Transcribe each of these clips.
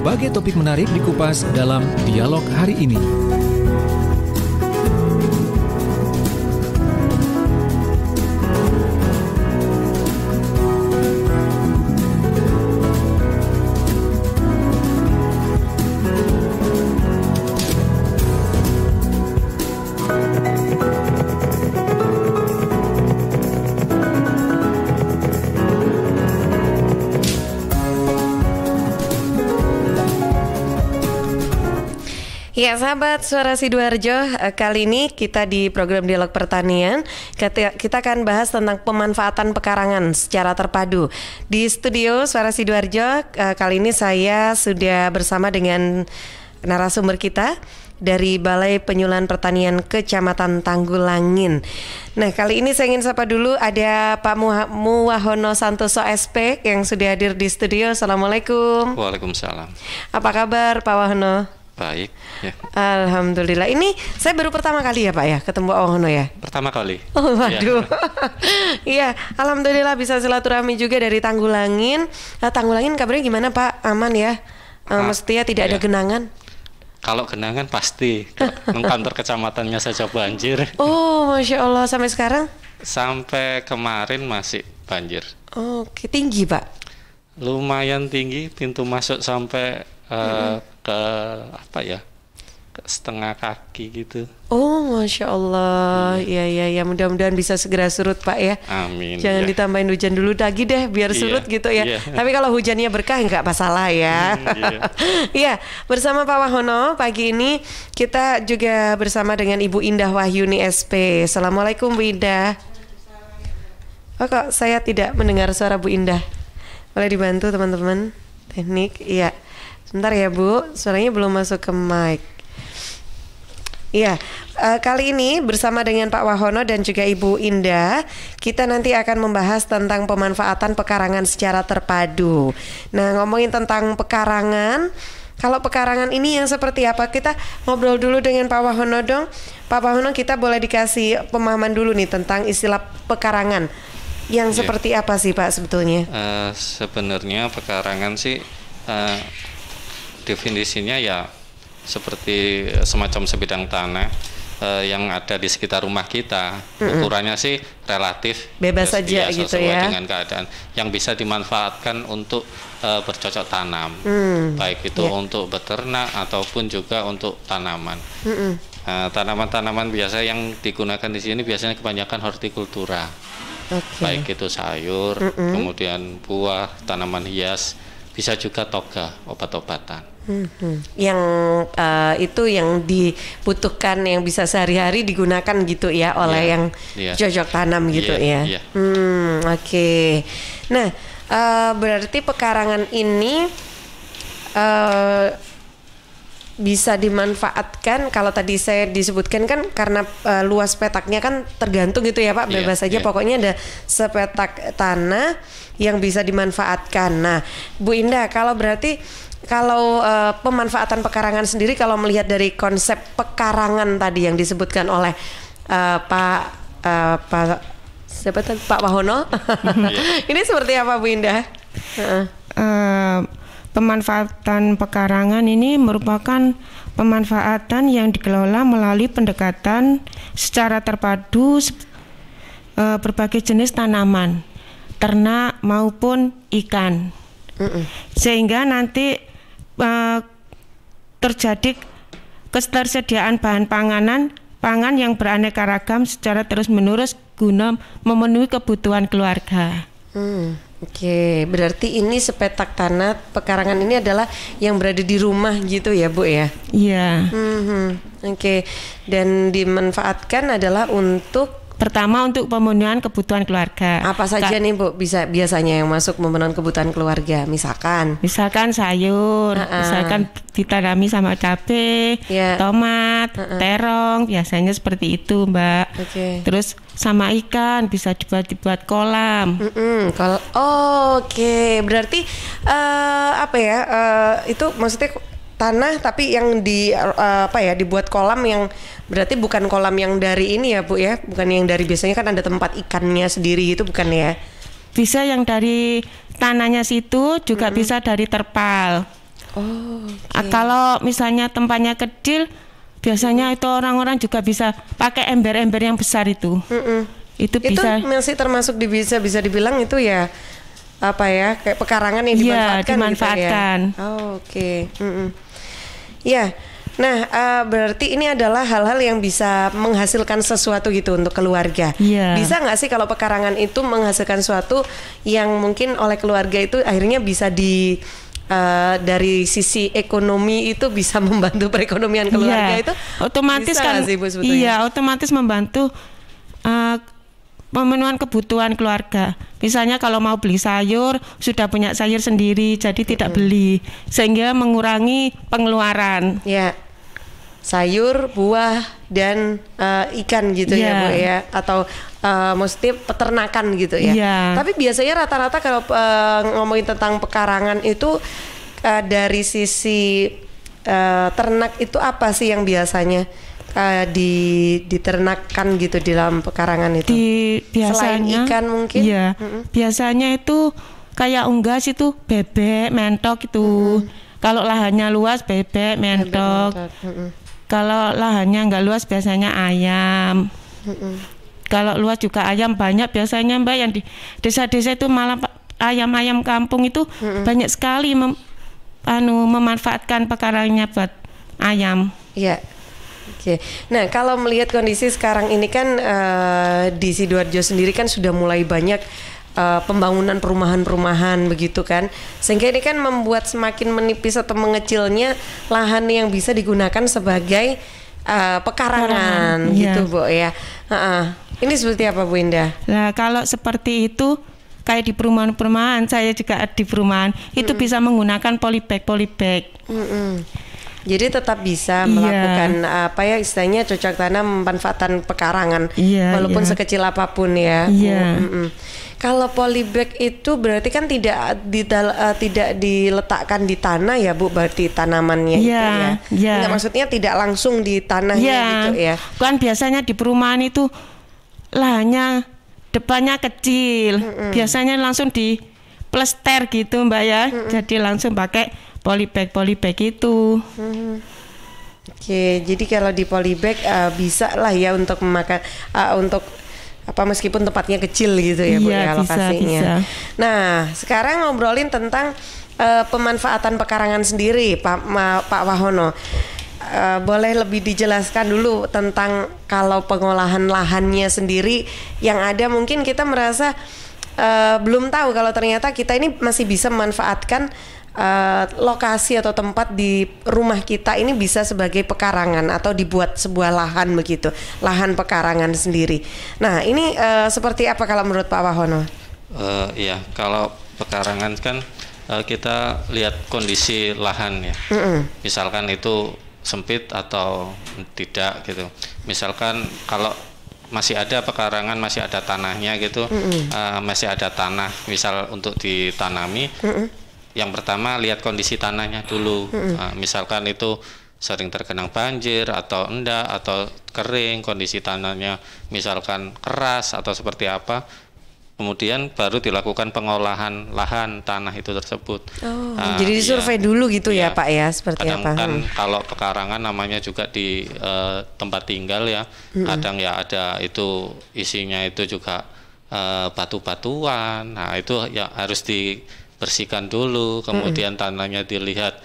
berbagai topik menarik dikupas dalam dialog hari ini. Ya sahabat Suara Sidoarjo, kali ini kita di program Dialog Pertanian kita akan bahas tentang pemanfaatan pekarangan secara terpadu. Di studio Suara Sidoarjo kali ini saya sudah bersama dengan narasumber kita dari Balai Penyuluhan Pertanian Kecamatan Tanggulangin. Nah, kali ini saya ingin sapa dulu ada Pak Muwahono Santoso SP yang sudah hadir di studio. Assalamualaikum. Waalaikumsalam. Apa kabar Pak Wahono? Baik, ya. Alhamdulillah. Ini saya baru pertama kali ya Pak ya ketemu Pak Wahono ya? Pertama kali. Oh waduh. Iya, alhamdulillah bisa silaturahmi juga dari Tanggulangin. Tanggulangin kabarnya gimana Pak? Aman ya? Mestinya tidak ada genangan? Kalau genangan pasti. Kantor kecamatannya saja banjir. Oh, Masya Allah. Sampai sekarang? Sampai kemarin masih banjir. Oke, tinggi Pak? Lumayan tinggi, pintu masuk sampai ke setengah kaki gitu. Oh, Masya Allah. Ya, mudah-mudahan bisa segera surut Pak ya. Amin. Jangan ditambahin hujan dulu lagi deh biar surut gitu ya. Tapi kalau hujannya berkah nggak masalah ya. Iya, bersama Pak Wahono pagi ini kita juga bersama dengan Ibu Indah Wahyuni SP. Assalamualaikum Bu Indah. Oh, kok saya tidak mendengar suara Bu Indah? Boleh dibantu teman-teman teknik? Iya. Sebentar ya Bu, suaranya belum masuk ke mic. Iya, kali ini bersama dengan Pak Wahono dan juga Ibu Indah, kita nanti akan membahas tentang pemanfaatan pekarangan secara terpadu. Nah, ngomongin tentang pekarangan, kalau pekarangan ini yang seperti apa? Kita ngobrol dulu dengan Pak Wahono dong. Pak Wahono, kita boleh dikasih pemahaman dulu nih tentang istilah pekarangan. Yang seperti apa sih Pak sebetulnya? Sebenarnya pekarangan sih definisinya ya seperti semacam sebidang tanah yang ada di sekitar rumah kita. Ukurannya sih relatif bebas saja gitu ya, dengan keadaan yang bisa dimanfaatkan untuk bercocok tanam, baik itu untuk beternak ataupun juga untuk tanaman. Tanaman-tanaman biasa yang digunakan di sini biasanya kebanyakan hortikultura, baik itu sayur, kemudian buah, tanaman hias, bisa juga toga, obat-obatan. Yang itu yang dibutuhkan, yang bisa sehari-hari digunakan gitu ya oleh yang cocok tanam gitu ya. Oke. Nah, berarti pekarangan ini bisa dimanfaatkan. Kalau tadi saya disebutkan kan karena luas petaknya kan tergantung gitu ya Pak, bebas saja. Pokoknya ada sepetak tanah yang bisa dimanfaatkan. Nah, Bu Indah, kalau pemanfaatan pekarangan sendiri, kalau melihat dari konsep pekarangan tadi yang disebutkan oleh Pak Wahono, ini seperti apa Bu Indah? Pemanfaatan pekarangan ini merupakan pemanfaatan yang dikelola melalui pendekatan secara terpadu berbagai jenis tanaman, ternak maupun ikan, sehingga nanti terjadi ketersediaan bahan pangan yang beraneka ragam secara terus-menerus guna memenuhi kebutuhan keluarga. Oke, berarti ini sepetak tanah pekarangan ini adalah yang berada di rumah gitu ya Bu ya? Iya. Oke, dan dimanfaatkan adalah untuk pertama untuk pemenuhan kebutuhan keluarga. Apa saja nih Bu biasanya yang masuk pemenuhan kebutuhan keluarga? Misalkan sayur, misalkan ditanami sama cabai, tomat, terong, biasanya seperti itu Mbak. Terus sama ikan bisa dibuat kolam. Oke, berarti itu maksudnya tanah tapi yang dibuat kolam yang berarti bukan kolam yang dari ini ya Bu ya, bukan yang dari biasanya kan ada tempat ikannya sendiri gitu, bukan ya? Bisa yang dari tanahnya situ, juga bisa dari terpal. Oh. Okay. Kalau misalnya tempatnya kecil, biasanya itu orang-orang juga bisa pakai ember-ember yang besar itu. Itu bisa. Itu masih termasuk bisa dibilang itu ya apa ya, kayak pekarangan yang dimanfaatkan. Gitu ya? Oh, oke. Ya. Nah, berarti ini adalah hal-hal yang bisa menghasilkan sesuatu gitu untuk keluarga. Bisa nggak sih kalau pekarangan itu menghasilkan sesuatu yang mungkin oleh keluarga itu akhirnya bisa dari sisi ekonomi itu bisa membantu perekonomian keluarga itu? Otomatis kan, sih, Bu, otomatis membantu pemenuhan kebutuhan keluarga. Misalnya kalau mau beli sayur, sudah punya sayur sendiri, jadi tidak beli, sehingga mengurangi pengeluaran. Ya. Sayur, buah, dan ikan gitu ya Bu ya, atau mesti peternakan gitu ya. Tapi biasanya rata-rata kalau ngomongin tentang pekarangan itu dari sisi ternak itu apa sih yang biasanya diternakkan gitu di dalam pekarangan itu? Biasanya, selain ikan mungkin? Iya, biasanya itu kayak unggas itu bebek, mentok itu. Kalau lahannya luas bebek, mentok. Kalau lahannya nggak luas biasanya ayam. Kalau luas juga ayam banyak biasanya Mbak, yang di desa-desa itu malah ayam-ayam kampung itu banyak sekali memanfaatkan pekarangannya buat ayam. Iya. Oke. Nah, kalau melihat kondisi sekarang ini kan di Sidoarjo sendiri kan sudah mulai banyak pembangunan perumahan-perumahan begitu kan, sehingga ini kan membuat semakin menipis atau mengecilnya lahan yang bisa digunakan sebagai pekarangan gitu Bu ya. Ini seperti apa Bu Indah? Nah, kalau seperti itu kayak di perumahan-perumahan, saya juga di perumahan itu bisa menggunakan polybag. Jadi tetap bisa melakukan apa ya istilahnya cocok tanam pemanfaatan pekarangan walaupun sekecil apapun ya. Kalau polybag itu berarti kan tidak diletakkan di tanah ya Bu, berarti tanamannya itu ya. Enggak, maksudnya tidak langsung di tanahnya gitu ya. Kan biasanya di perumahan itu lahannya depannya kecil. Biasanya langsung di plester gitu Mbak ya. Jadi langsung pakai polybag itu. Oke, jadi kalau di polybag bisa lah ya untuk memakan untuk apa meskipun tempatnya kecil gitu ya Bu ya lokasinya. Bisa. Nah, sekarang ngobrolin tentang pemanfaatan pekarangan sendiri Pak Wahono. Boleh lebih dijelaskan dulu tentang kalau pengolahan lahannya sendiri yang ada, mungkin kita merasa belum tahu kalau ternyata kita ini masih bisa memanfaatkan lokasi atau tempat di rumah kita ini bisa sebagai pekarangan atau dibuat sebuah lahan begitu, lahan pekarangan sendiri. Nah ini seperti apa kalau menurut Pak Wahono? Iya, kalau pekarangan kan kita lihat kondisi lahan ya. Misalkan itu sempit atau tidak gitu. Misalkan kalau masih ada pekarangan, masih ada tanahnya gitu, masih ada tanah misal untuk ditanami. Yang pertama lihat kondisi tanahnya dulu. Misalkan itu sering tergenang banjir atau enggak atau kering, kondisi tanahnya misalkan keras atau seperti apa. Kemudian baru dilakukan pengolahan lahan tanah itu tersebut. Jadi disurvei dulu gitu ya Pak ya, seperti kadang apa? Kan kalau pekarangan namanya juga di tempat tinggal ya. Kadang ya ada itu isinya itu juga batu-batuan. Nah itu ya harus dibersihkan dulu, kemudian tanahnya dilihat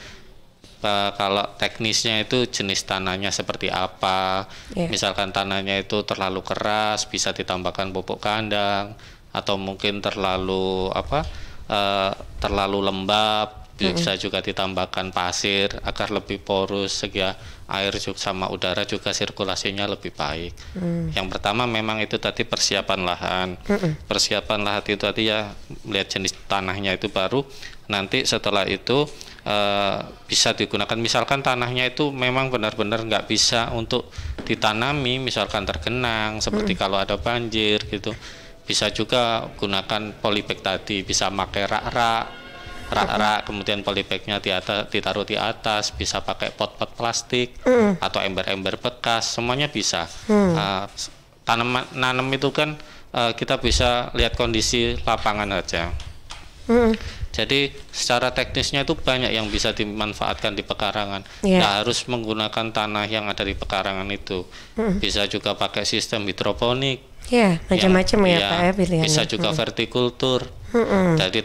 kalau teknisnya itu jenis tanahnya seperti apa. Misalkan tanahnya itu terlalu keras, bisa ditambahkan pupuk kandang, atau mungkin terlalu terlalu lembab, bisa juga ditambahkan pasir agar lebih porus sehingga air juga sama udara juga sirkulasinya lebih baik. Yang pertama memang itu tadi persiapan lahan. Persiapan lahan itu tadi ya melihat jenis tanahnya itu, baru nanti setelah itu bisa digunakan. Misalkan tanahnya itu memang benar-benar nggak bisa untuk ditanami, misalkan tergenang seperti kalau ada banjir gitu, bisa juga gunakan polybag tadi, bisa pakai rak-rak, kemudian polybagnya ditaruh di atas, bisa pakai pot-pot plastik atau ember-ember bekas, semuanya bisa. Nanam itu kan kita bisa lihat kondisi lapangan aja. Jadi secara teknisnya itu banyak yang bisa dimanfaatkan di pekarangan. Nggak harus menggunakan tanah yang ada di pekarangan itu. Bisa juga pakai sistem hidroponik. Ya, macam-macam ya Pak ya pilihannya. Bisa juga vertikultur. Jadi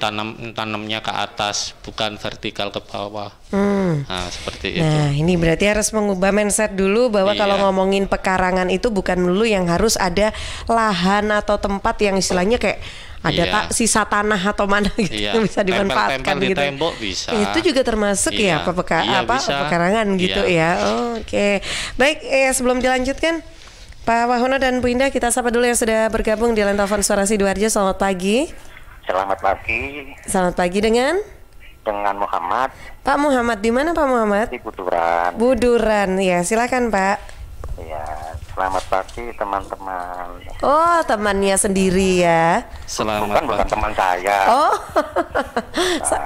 tanamnya ke atas, bukan vertikal ke bawah. Nah, seperti itu. Nah, ini berarti harus mengubah mindset dulu bahwa kalau ngomongin pekarangan itu bukan dulu yang harus ada lahan atau tempat yang istilahnya kayak ada sisa tanah atau mana gitu yang bisa dimanfaatkan gitu. Gitu. Tembok bisa. Itu juga termasuk ya pekarangan gitu ya. Oke. Baik, sebelum dilanjutkan Pak Wahono dan Bu Indah, kita sapa dulu yang sudah bergabung di line telepon Suara Sidoarjo. Selamat pagi. Selamat pagi. Selamat pagi dengan Muhammad. Pak Muhammad, di mana Pak Muhammad? Di Buduran. Buduran, ya silakan Pak. Ya, selamat pagi teman-teman. Oh, temannya sendiri ya? Selamat bukan teman saya. Oh,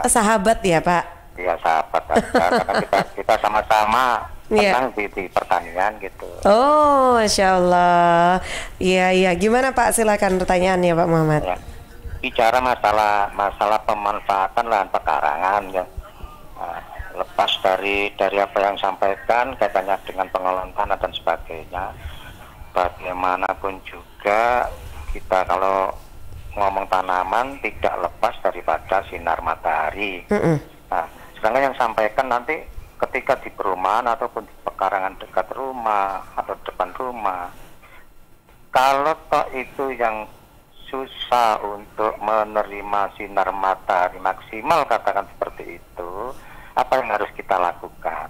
sahabat ya Pak? Iya sahabat. Karena kita sama-sama menang di pertanian gitu. Oh, Masya Allah. Iya. Gimana Pak? Silakan pertanyaannya Pak Muhammad. Ya. Bicara masalah pemanfaatan lahan pekarangan ya. Lepas dari apa yang sampaikan kaitannya dengan pengelolaan tanah dan sebagainya, bagaimanapun juga kita kalau ngomong tanaman tidak lepas daripada sinar matahari. Nah, sedangkan yang sampaikan nanti ketika di perumahan ataupun di pekarangan dekat rumah atau depan rumah, kalau toh itu yang susah untuk menerima sinar matahari maksimal, katakan seperti itu, apa yang harus kita lakukan?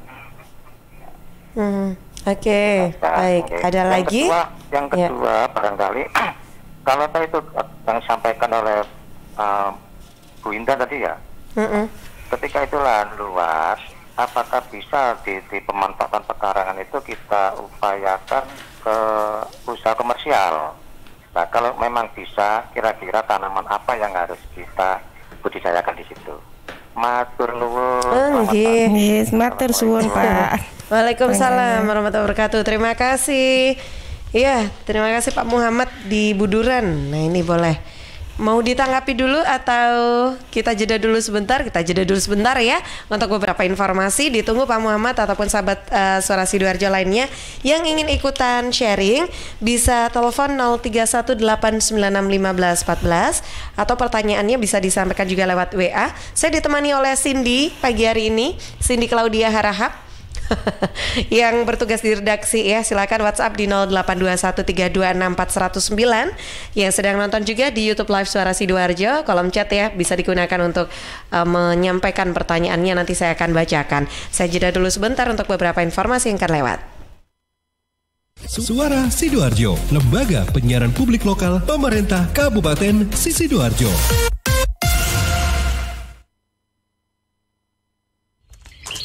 Oke. Baik. Ada lagi? Yang kedua barangkali kalau itu yang disampaikan oleh Bu Indah tadi ya, ketika itu lahan luas, apakah bisa di pemanfaatan pekarangan itu kita upayakan ke usaha komersial? Nah, kalau memang bisa, kira-kira tanaman apa yang harus kita budidayakan di situ? Matur nuwun. Matur suwun Pak. Waalaikumsalam warahmatullahi wabarakatuh. Terima kasih. Iya, terima kasih Pak Muhammad di Buduran. Nah, ini boleh. Mau ditanggapi dulu atau kita jeda dulu sebentar? Kita jeda dulu sebentar ya untuk beberapa informasi. Ditunggu Pak Muhammad ataupun sahabat Suara Sidoarjo lainnya yang ingin ikutan sharing bisa telepon 0318961514 atau pertanyaannya bisa disampaikan juga lewat WA. Saya ditemani oleh Cindy pagi hari ini, Cindy Claudia Harahap yang bertugas di redaksi ya. Silakan WhatsApp di 0821326409. Yang sedang nonton juga di YouTube Live Suara Sidoarjo, kolom chat ya bisa digunakan untuk menyampaikan pertanyaannya, nanti saya akan bacakan. Saya jeda dulu sebentar untuk beberapa informasi yang akan lewat. Suara Sidoarjo, lembaga penyiaran publik lokal pemerintah Kabupaten Sidoarjo.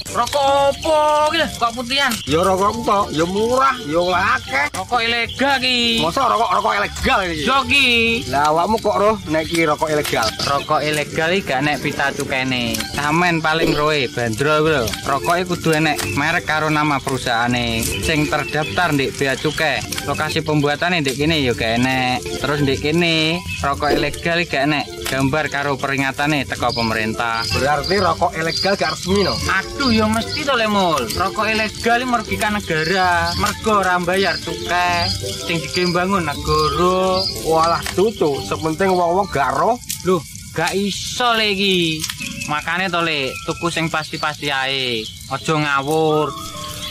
Rokok opo iki lho, kok putihan? Ya rokok kok, ya murah, ya akeh. Rokok ilegal ki. Masa rokok ilegal iki? Yo ki. Lah awakmu kok roh nek iki rokok ilegal? Rokok ilegal iki gak nek pita cukene. Samen paling roe bandrol kuwi lho. Rokoke kudu enek merek karo nama perusahaane sing terdaftar ndek bea cukai. Lokasi pembuatane ndek kene ya gak enek. Terus ndek kene rokok ilegal gak enek gambar karo peringatane teko pemerintah. Berarti rokok ilegal gak resmi no? Aduh ya mesti to Lemul. Rokok ilegal merugikan negara. Mergo ora bayar cukai sing digembangun negara. Walah tutu, sepenting wong-wong gak roh. Loh, gak iso lagi. Makane to Le, tuku sing pasti-pasti ae. Aja ngawur.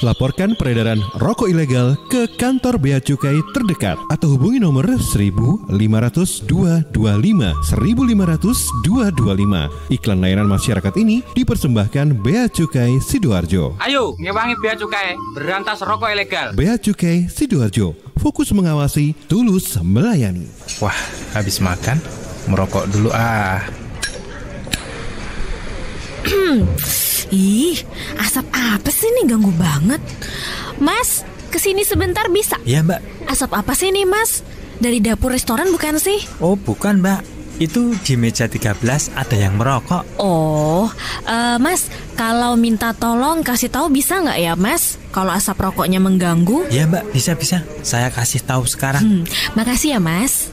Laporkan peredaran rokok ilegal ke kantor Bea Cukai terdekat atau hubungi nomor 1.500-225 1.500-225. Iklan layanan masyarakat ini dipersembahkan Bea Cukai Sidoarjo. Ayo, ngewangi Bea Cukai, berantas rokok ilegal. Bea Cukai Sidoarjo, fokus mengawasi, tulus melayani. Wah, habis makan, merokok dulu ah. Ih, asap apa sih nih, ganggu banget. Mas, kesini sebentar bisa? Ya mbak. Asap apa sih nih mas? Dari dapur restoran bukan sih? Oh bukan mbak, itu di meja 13 ada yang merokok. Oh, mas, kalau minta tolong kasih tahu bisa nggak ya mas? Kalau asap rokoknya mengganggu? Ya mbak, bisa, saya kasih tahu sekarang. Makasih ya mas.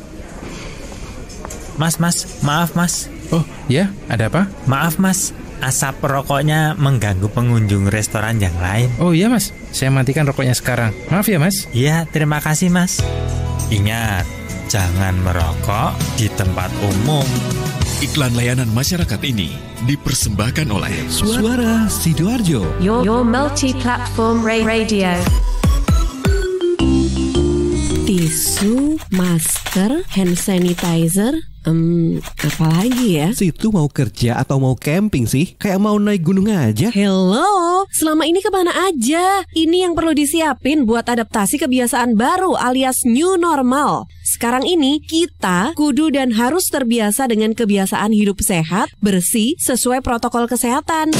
Mas, maaf mas, Oh ya, ada apa? Maaf Mas, asap rokoknya mengganggu pengunjung restoran yang lain. Oh iya Mas, saya matikan rokoknya sekarang. Maaf ya Mas. Iya, terima kasih Mas. Ingat, jangan merokok di tempat umum. Iklan layanan masyarakat ini dipersembahkan oleh Suara Sidoarjo. Your multi-platform radio. Tisu, masker, hand sanitizer, apalagi ya? Situ mau kerja atau mau camping sih? Kayak mau naik gunung aja. Hello, selama ini kemana aja? Ini yang perlu disiapin buat adaptasi kebiasaan baru alias new normal. Sekarang ini kita kudu dan harus terbiasa dengan kebiasaan hidup sehat, bersih, sesuai protokol kesehatan.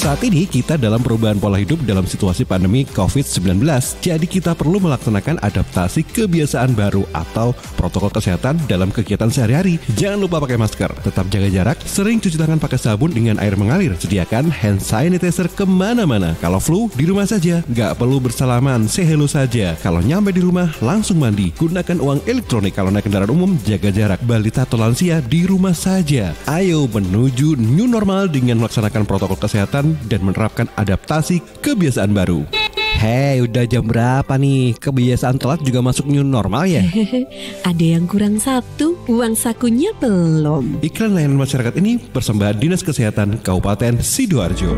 Saat ini kita dalam perubahan pola hidup dalam situasi pandemi COVID-19. Jadi kita perlu melaksanakan adaptasi kebiasaan baru atau protokol kesehatan dalam kegiatan sehari-hari. Jangan lupa pakai masker, tetap jaga jarak, sering cuci tangan pakai sabun dengan air mengalir. Sediakan hand sanitizer kemana-mana. Kalau flu, di rumah saja. Nggak perlu bersalaman, say hello saja. Kalau nyampe di rumah, langsung mandi. Gunakan uang elektronik. Kalau naik kendaraan umum, jaga jarak. Balita atau lansia, di rumah saja. Ayo menuju new normal dengan melaksanakan protokol kesehatan dan menerapkan adaptasi kebiasaan baru. Hei, udah jam berapa nih? Kebiasaan telat juga masuk new normal ya? Ada yang kurang satu, uang sakunya belum. Iklan layanan masyarakat ini persembahan Dinas Kesehatan Kabupaten Sidoarjo.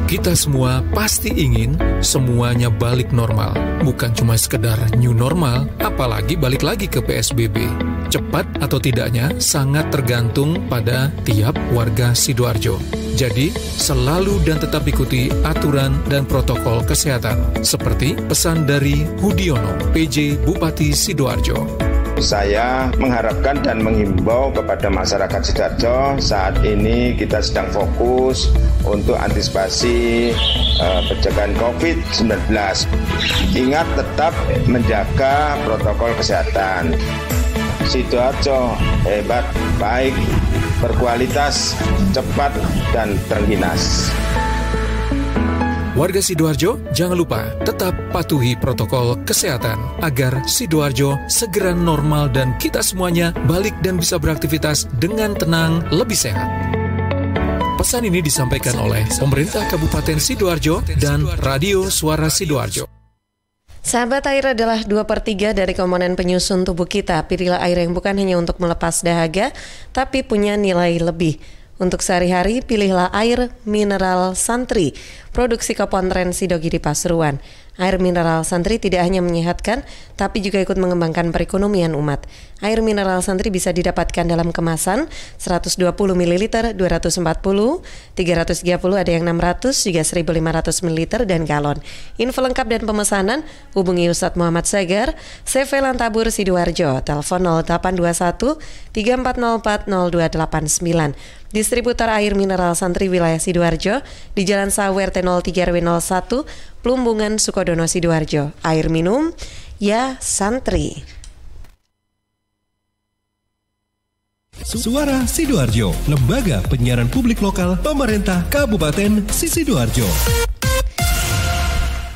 Kita semua pasti ingin semuanya balik normal. Bukan cuma sekedar new normal, apalagi balik lagi ke PSBB. Cepat atau tidaknya sangat tergantung pada tiap warga Sidoarjo. Jadi, selalu dan tetap ikuti aturan dan protokol kesehatan. Seperti pesan dari Hudiono, PJ Bupati Sidoarjo. Saya mengharapkan dan menghimbau kepada masyarakat Sidoarjo, saat ini kita sedang fokus untuk antisipasi pencegahan COVID-19. Ingat tetap menjaga protokol kesehatan. Sidoarjo hebat, baik, berkualitas, cepat, dan terginas. Warga Sidoarjo, jangan lupa tetap patuhi protokol kesehatan agar Sidoarjo segera normal dan kita semuanya balik dan bisa beraktivitas dengan tenang, lebih sehat. Pesan ini disampaikan oleh pemerintah Kabupaten Sidoarjo dan Radio Suara Sidoarjo. Sahabat, air adalah 2/3 dari komponen penyusun tubuh kita. Pilihlah air yang bukan hanya untuk melepas dahaga, tapi punya nilai lebih. Untuk sehari-hari, pilihlah air mineral Santri, produksi Kopontren Sidogi di Pasuruan. Air mineral Santri tidak hanya menyehatkan, tapi juga ikut mengembangkan perekonomian umat. Air mineral Santri bisa didapatkan dalam kemasan 120 ml, 240, 330, ada yang 600, juga 1500 ml dan galon. Info lengkap dan pemesanan, hubungi Ustadz Muhammad Sagar, CV Lantabur Sidoarjo, telepon 0821 3404 0289. Distributor air mineral Santri wilayah Sidoarjo di Jalan Sawer T03 RW 01, Plumbungan Sukodono Sidoarjo. Air minum ya Santri. Suara Sidoarjo, lembaga penyiaran publik lokal pemerintah Kabupaten Sidoarjo.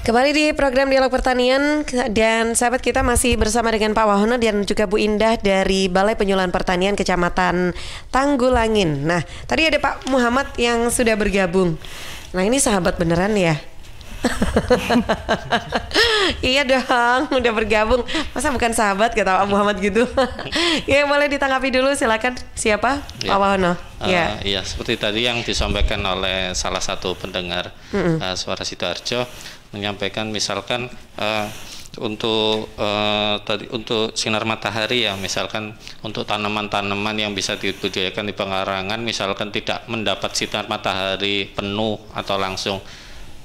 Kembali di program Dialog Pertanian, dan sahabat, kita masih bersama dengan Pak Wahono dan juga Bu Indah dari Balai Penyuluhan Pertanian Kecamatan Tanggulangin. Nah, tadi ada Pak Muhammad yang sudah bergabung. Nah, ini sahabat beneran ya? Iya dong, udah bergabung. Masa bukan sahabat kata Pak Muhammad gitu? Ya, boleh ditanggapi dulu, silakan. Siapa? Ya. Pak Wahono. Iya, seperti tadi yang disampaikan oleh salah satu pendengar Suara Sidoarjo, menyampaikan misalkan untuk sinar matahari ya, misalkan untuk tanaman-tanaman yang bisa dibudidayakan di pekarangan, misalkan tidak mendapat sinar matahari penuh atau langsung.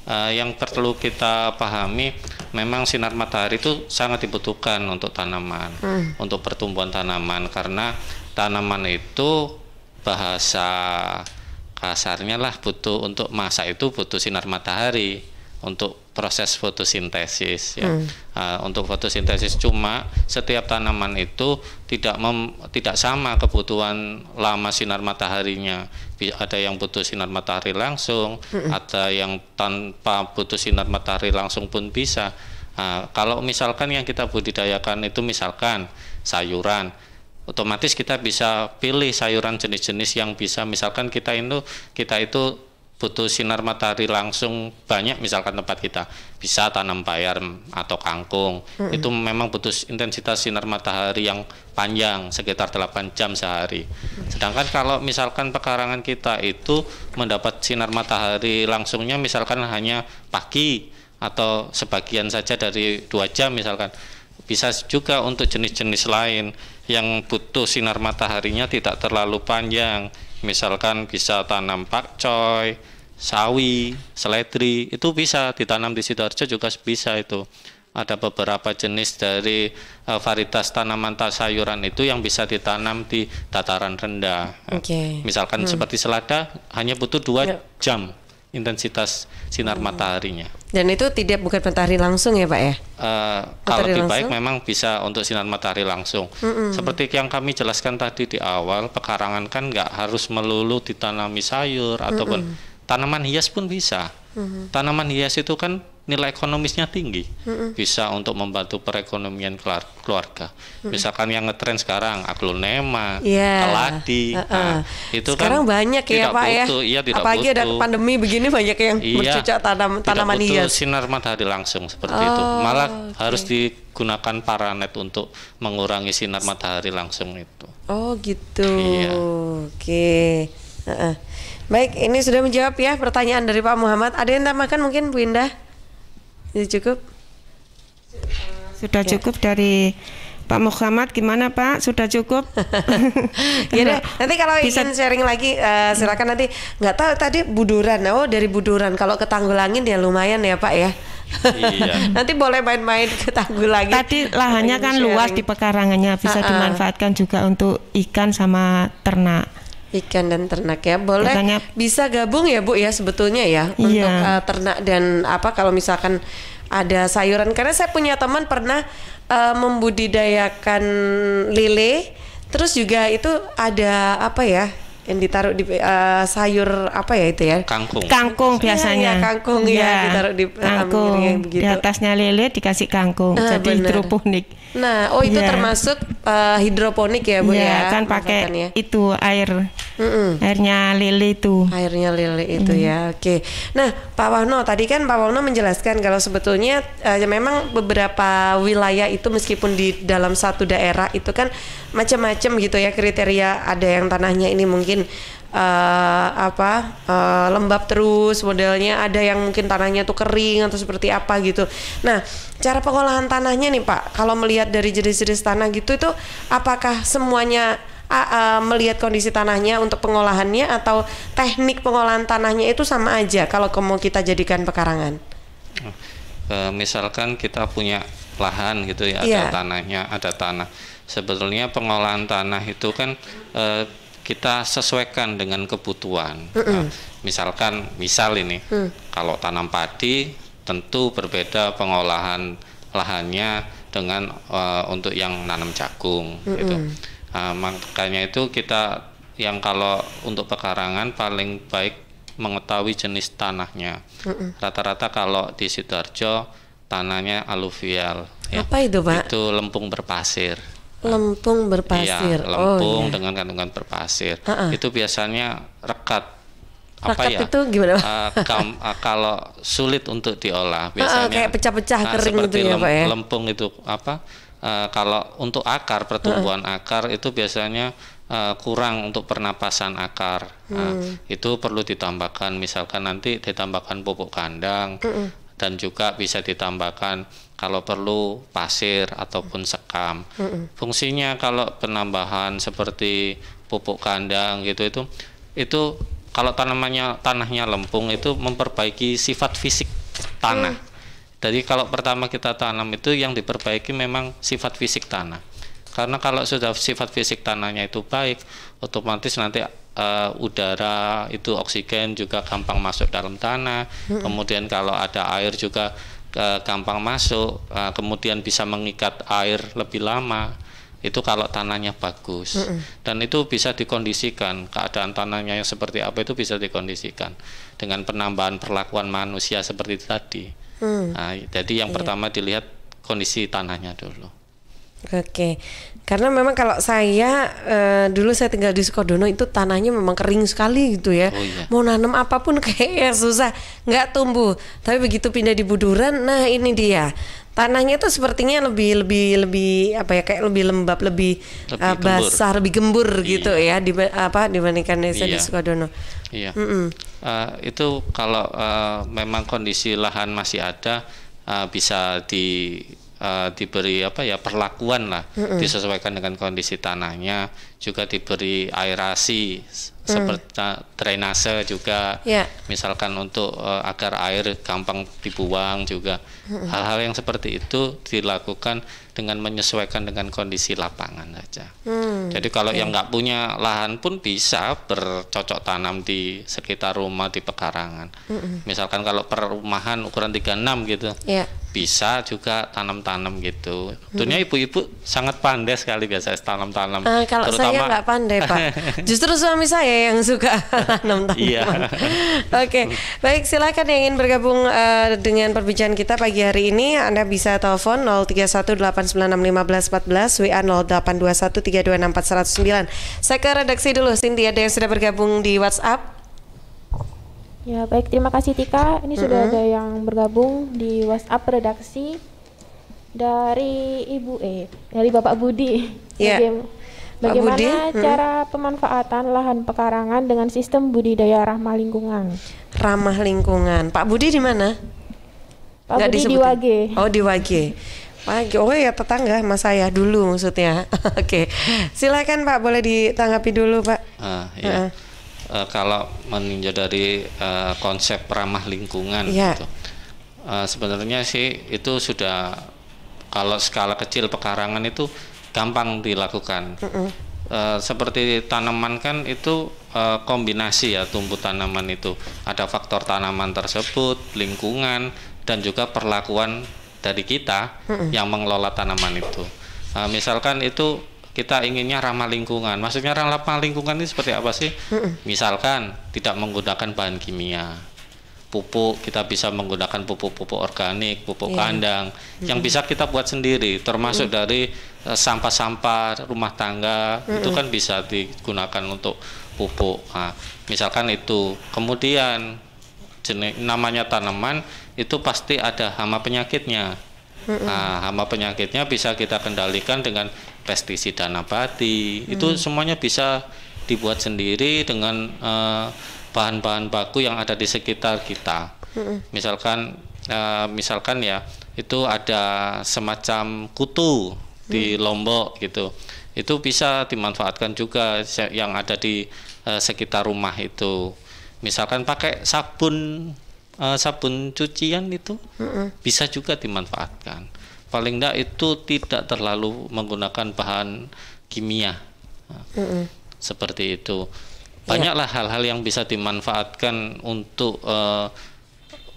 Yang perlu kita pahami, memang sinar matahari itu sangat dibutuhkan untuk tanaman, untuk pertumbuhan tanaman, karena tanaman itu bahasa kasarnya lah butuh, untuk masak itu butuh sinar matahari untuk proses fotosintesis ya. Untuk fotosintesis, cuma setiap tanaman itu tidak sama kebutuhan lama sinar mataharinya. Ada yang butuh sinar matahari langsung, ada yang tanpa butuh sinar matahari langsung pun bisa. Kalau misalkan yang kita budidayakan itu misalkan sayuran, otomatis kita bisa pilih sayuran jenis-jenis yang bisa, misalkan kita itu butuh sinar matahari langsung banyak, misalkan tempat kita bisa tanam bayam atau kangkung, itu memang butuh intensitas sinar matahari yang panjang sekitar 8 jam sehari. Sedangkan kalau misalkan pekarangan kita itu mendapat sinar matahari langsungnya misalkan hanya pagi atau sebagian saja dari 2 jam misalkan, bisa juga untuk jenis-jenis lain yang butuh sinar mataharinya tidak terlalu panjang, misalkan bisa tanam pakcoy, sawi, seledri, itu bisa ditanam di Sidoarjo juga bisa itu. Ada beberapa jenis dari varietas tanaman sayuran itu yang bisa ditanam di dataran rendah. Misalkan seperti selada hanya butuh 2 jam intensitas sinar mataharinya. Dan itu bukan matahari langsung ya Pak ya? Kalau lebih baik memang bisa untuk sinar matahari langsung. Seperti yang kami jelaskan tadi di awal, pekarangan kan nggak harus melulu ditanami sayur ataupun tanaman hias pun bisa. Tanaman hias itu kan nilai ekonomisnya tinggi, bisa untuk membantu perekonomian keluarga. Misalkan yang ngetren sekarang aglonema, keladi, itu sekarang kan banyak ya Pak butuh, ya. Apalagi ada pandemi begini banyak yang bercocok tanaman hias. Sinar matahari langsung seperti itu, malah harus digunakan paranet untuk mengurangi sinar matahari langsung itu. Oh gitu. Oke. Baik, ini sudah menjawab ya pertanyaan dari Pak Muhammad. Ada yang tambahkan mungkin Bu Indah? Cukup? Sudah cukup dari Pak Muhammad, gimana Pak? Sudah cukup? Ya deh, nanti kalau ingin sharing lagi silakan nanti. Nggak tahu tadi Buduran, dari Buduran. Kalau ke Tanggulangin ya lumayan ya Pak ya. Iya. Nanti boleh main-main ke Tanggulangin. Tadi lahannya kan luas di pekarangannya, bisa dimanfaatkan juga untuk ikan sama ternak. Ikan dan ternak ya, boleh. Bisa gabung ya Bu ya sebetulnya ya untuk ternak dan kalau misalkan ada sayuran, karena saya punya teman pernah membudidayakan lele, terus juga itu ada yang ditaruh di sayur itu ya? Kangkung biasanya. Kangkung ditaruh di kangkung. Di atasnya lele dikasih kangkung, jadi hidroponik. Nah, itu termasuk hidroponik ya Bu ya? Kan pakai itu airnya lele itu. Airnya lele itu ya, oke. Nah, Pak Wahno, tadi kan Pak Wahno menjelaskan kalau sebetulnya memang beberapa wilayah itu meskipun di dalam satu daerah itu kan macam-macam gitu ya kriteria, ada yang tanahnya ini mungkin lembab terus modelnya, ada yang mungkin tanahnya tuh kering atau seperti apa gitu. Nah, cara pengolahan tanahnya nih Pak, kalau melihat dari jenis-jenis tanah gitu itu apakah semuanya melihat kondisi tanahnya untuk pengolahannya atau teknik pengolahan tanahnya itu sama aja kalau mau kita jadikan pekarangan? Misalkan kita punya lahan gitu ya, ada tanahnya, ada tanah. Sebetulnya pengolahan tanah itu kan kita sesuaikan dengan kebutuhan. Misal ini, kalau tanam padi tentu berbeda pengolahan lahannya dengan untuk yang nanam jagung gitu. Makanya itu kita yang kalau untuk pekarangan paling baik mengetahui jenis tanahnya. Rata-rata kalau di Sidoarjo tanahnya aluvial. Apa itu Pak? Itu lempung berpasir. Lempung berpasir. Iya, lempung dengan kandungan berpasir. Itu biasanya rekat. Itu gimana? Kalau sulit untuk diolah biasanya kayak pecah-pecah kering gitu ya Pak ya. Lempung itu kalau untuk akar, pertumbuhan akar itu biasanya kurang untuk pernapasan akar. Itu perlu ditambahkan, misalkan nanti ditambahkan pupuk kandang dan juga bisa ditambahkan kalau perlu pasir ataupun sekam. Fungsinya kalau penambahan seperti pupuk kandang gitu itu kalau tanahnya lempung itu memperbaiki sifat fisik tanah. Jadi kalau pertama kita tanam itu yang diperbaiki memang sifat fisik tanah. Karena kalau sudah sifat fisik tanahnya itu baik, otomatis nanti udara itu oksigen juga gampang masuk dalam tanah. Kemudian kalau ada air juga gampang masuk, kemudian bisa mengikat air lebih lama. Itu kalau tanahnya bagus. Dan itu bisa dikondisikan, keadaan tanahnya yang seperti apa itu bisa dikondisikan dengan penambahan perlakuan manusia seperti tadi. Nah, jadi yang pertama dilihat kondisi tanahnya dulu. Oke. Karena memang kalau saya dulu saya tinggal di Sukodono itu tanahnya memang kering sekali gitu ya. Oh, iya. Mau nanam apapun kayaknya susah, nggak tumbuh. Tapi begitu pindah di Buduran, nah ini dia. Tanahnya itu sepertinya lebih apa ya, kayak lebih lembab, lebih basah, lebih gembur gitu ya dibandingkan desa di Sukodono. Iya. Itu kalau memang kondisi lahan masih ada, bisa diberi perlakuan lah, disesuaikan dengan kondisi tanahnya, juga diberi aerasi seperti drainase juga, misalkan untuk agar air gampang dibuang juga. Hal-hal yang seperti itu dilakukan dengan menyesuaikan dengan kondisi lapangan saja. Jadi kalau yang nggak punya lahan pun bisa bercocok tanam di sekitar rumah di pekarangan. Misalkan kalau perumahan ukuran 36 gitu, bisa juga tanam-tanam gitu. Tentunya ibu-ibu sangat pandai sekali biasa tanam-tanam. Kalau saya nggak pandai Pak, justru suami saya yang suka tanam-tanaman. Oke, baik, silakan yang ingin bergabung dengan perbincangan kita pagi hari ini. Anda bisa telepon 0318961514, WA 0821326409. Saya ke redaksi dulu. Cindy, ada yang sudah bergabung di WhatsApp? Ya, baik, terima kasih Tika. Ini sudah ada yang bergabung di WhatsApp redaksi dari dari Bapak Budi. Bagaimana cara pemanfaatan lahan pekarangan dengan sistem budidaya ramah lingkungan? Ramah lingkungan. Pak Budi di mana? Pak Budi di Wage. Oh, di Wage. Oh ya, tetangga mas saya dulu maksudnya. Oke. Silakan Pak, boleh ditanggapi dulu Pak. Kalau meninjau dari konsep ramah lingkungan gitu, sebenarnya sih itu sudah, kalau skala kecil pekarangan itu gampang dilakukan. Seperti tanaman kan itu kombinasi ya, tumbuh tanaman itu ada faktor tanaman tersebut, lingkungan, dan juga perlakuan dari kita yang mengelola tanaman itu. Misalkan itu kita inginnya ramah lingkungan. Maksudnya ramah lingkungan ini seperti apa sih? Misalkan tidak menggunakan bahan kimia. Pupuk, kita bisa menggunakan pupuk-pupuk organik, pupuk kandang yang bisa kita buat sendiri, termasuk dari sampah-sampah rumah tangga, itu kan bisa digunakan untuk pupuk. Nah, misalkan itu. Kemudian namanya tanaman itu pasti ada hama penyakitnya. Nah, hama penyakitnya bisa kita kendalikan dengan pestisida nabati. Itu semuanya bisa dibuat sendiri dengan bahan-bahan baku yang ada di sekitar kita. Misalkan ya, itu ada semacam kutu di Lombok gitu. Itu bisa dimanfaatkan juga yang ada di sekitar rumah itu. Misalkan pakai sabun cucian itu bisa juga dimanfaatkan. Paling enggak itu tidak terlalu menggunakan bahan kimia. Seperti itu. Banyaklah hal-hal yang bisa dimanfaatkan untuk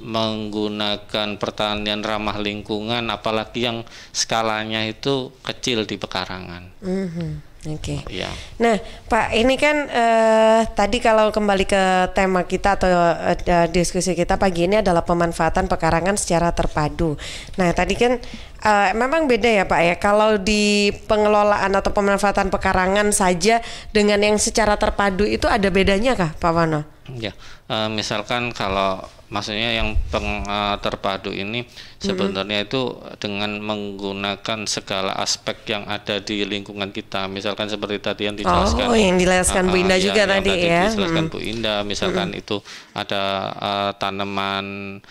menggunakan pertanian ramah lingkungan, apalagi yang skalanya itu kecil di pekarangan. Oke. Nah, Pak, ini kan tadi kalau kembali ke tema kita atau diskusi kita pagi ini adalah pemanfaatan pekarangan secara terpadu. Nah, tadi kan memang beda ya Pak ya, kalau di pengelolaan atau pemanfaatan pekarangan saja dengan yang secara terpadu itu ada bedanya kah Pak Wono? Ya, misalkan kalau maksudnya yang terpadu ini sebenarnya itu dengan menggunakan segala aspek yang ada di lingkungan kita. Misalkan seperti tadi yang dijelaskan. Oh, yang dijelaskan Bu Indah juga tadi ya. Dijelaskan Bu Indah, misalkan itu ada tanaman,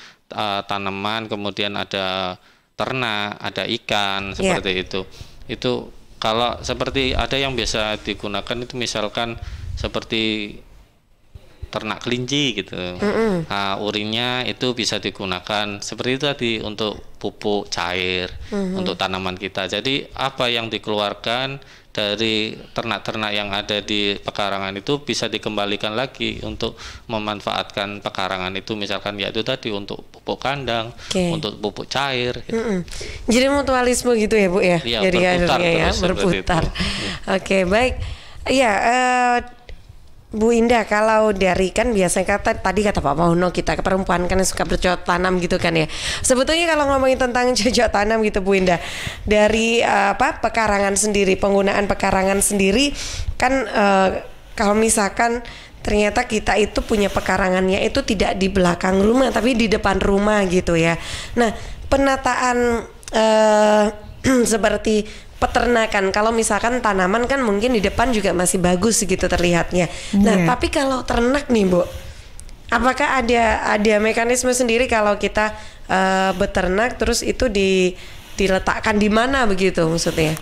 kemudian ada ternak, ada ikan, seperti itu. Itu kalau seperti ada yang biasa digunakan itu misalkan seperti ternak kelinci gitu. Nah, urinnya itu bisa digunakan seperti itu tadi untuk pupuk cair untuk tanaman kita. Jadi apa yang dikeluarkan dari ternak-ternak yang ada di pekarangan itu bisa dikembalikan lagi untuk memanfaatkan pekarangan itu, misalkan ya itu tadi untuk pupuk kandang, untuk pupuk cair gitu. Jadi mutualisme gitu ya Bu ya? Iya, jadi berputar terus, berputar. Oke, baik. Iya, Bu Indah, kalau dari kan biasanya tadi kata Pak Mahono, kita ke perempuan kan suka bercocok tanam gitu kan ya. Sebetulnya kalau ngomongin tentang cocok tanam gitu Bu Indah, dari pekarangan sendiri, penggunaan pekarangan sendiri kan kalau misalkan ternyata kita itu punya pekarangannya itu tidak di belakang rumah tapi di depan rumah gitu ya. Nah, penataan seperti peternakan, kalau misalkan tanaman kan mungkin di depan juga masih bagus gitu terlihatnya. Nah, tapi kalau ternak nih Bu, apakah ada mekanisme sendiri kalau kita beternak terus itu diletakkan di mana begitu maksudnya?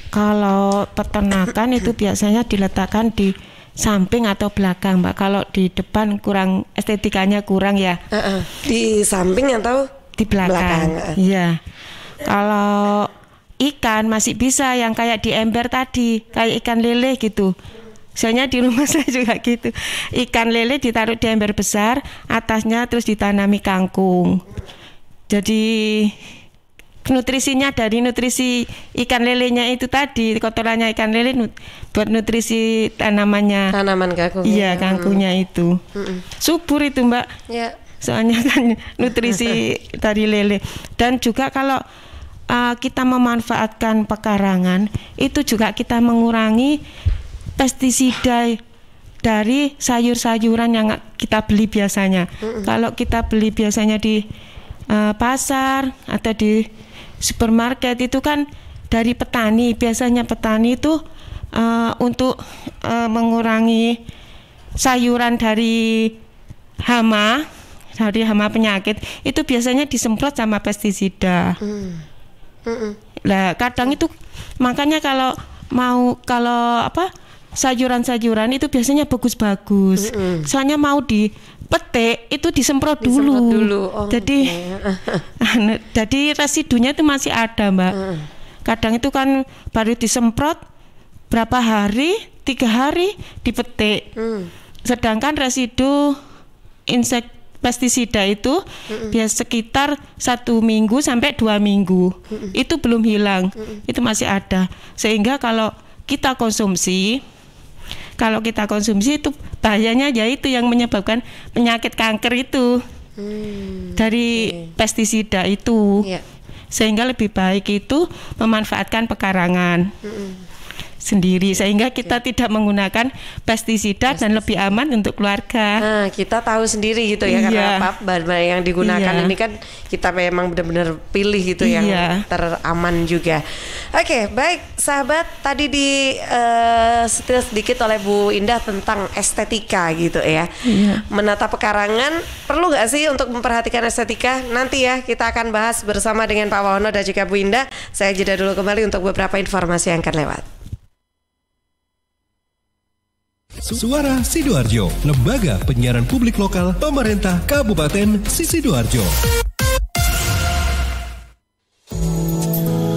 Kalau peternakan itu biasanya diletakkan di samping atau belakang, Mbak. Kalau di depan kurang, estetikanya kurang ya. Di samping atau di belakang? Iya. Kalau ikan masih bisa yang kayak di ember tadi, kayak ikan lele gitu. Soalnya di rumah saya juga gitu. Ikan lele ditaruh di ember besar, atasnya terus ditanami kangkung. Jadi nutrisinya dari nutrisi ikan lelenya itu tadi, kotorannya ikan lele buat nutrisi tanaman kangkung. Iya, kangkungnya itu. Subur itu, Mbak. Ya. Soalnya kan nutrisi dari lele. Dan juga kalau kita memanfaatkan pekarangan, itu juga kita mengurangi pestisida dari sayur-sayuran yang kita beli biasanya. Kalau kita beli biasanya di pasar atau di supermarket itu kan dari petani. Biasanya petani itu untuk mengurangi sayuran dari hama penyakit itu biasanya disemprot sama pestisida. Lah kadang itu makanya kalau sayuran-sayuran itu biasanya bagus-bagus. Soalnya mau dipetik itu disemprot dulu. Jadi jadi residunya itu masih ada, Mbak. Kadang itu kan baru disemprot berapa hari, 3 hari dipetik. Sedangkan residu pestisida itu biasa sekitar 1 minggu sampai 2 minggu. Itu belum hilang, itu masih ada. Sehingga kalau kita konsumsi itu bahayanya yaitu yang menyebabkan penyakit kanker itu dari pestisida itu. Sehingga lebih baik itu memanfaatkan pekarangan sendiri sehingga kita tidak menggunakan pestisida dan lebih aman untuk keluarga. Nah, kita tahu sendiri gitu ya karena bahan yang digunakan ini kan kita memang benar-benar pilih gitu yang teraman juga. Oke, baik sahabat, tadi sedikit oleh Bu Indah tentang estetika gitu ya. Menata pekarangan perlu nggak sih untuk memperhatikan estetika? Nanti ya kita akan bahas bersama dengan Pak Wahono dan juga Bu Indah. Saya jeda dulu kembali untuk beberapa informasi yang akan lewat. Suara Sidoarjo, lembaga penyiaran publik lokal pemerintah Kabupaten Sidoarjo.